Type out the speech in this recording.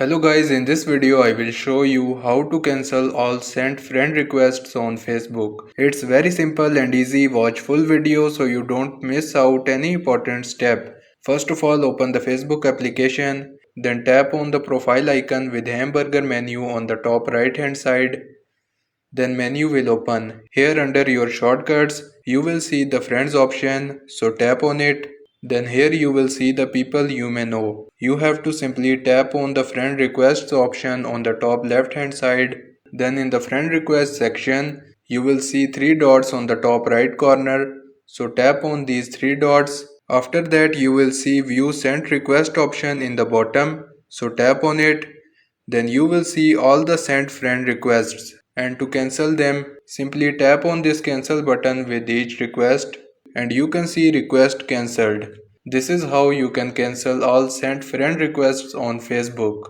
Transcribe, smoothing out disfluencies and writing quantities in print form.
Hello guys, in this video I will show you how to cancel all sent friend requests on Facebook. It's very simple and easy. Watch full video so you don't miss out any important step. First of all, open the Facebook application, then tap on the profile icon with hamburger menu on the top right hand side. Then menu will open. Here under your shortcuts, you will see the friends option, so tap on it. Then here you will see the people you may know. You have to simply tap on the friend requests option on the top left hand side. Then in the friend request section, you will see three dots on the top right corner. So tap on these three dots. After that you will see view sent request option in the bottom. So tap on it. Then you will see all the sent friend requests, and to cancel them simply tap on this cancel button with each request and you can see request cancelled. This is how you can cancel all sent friend requests on Facebook.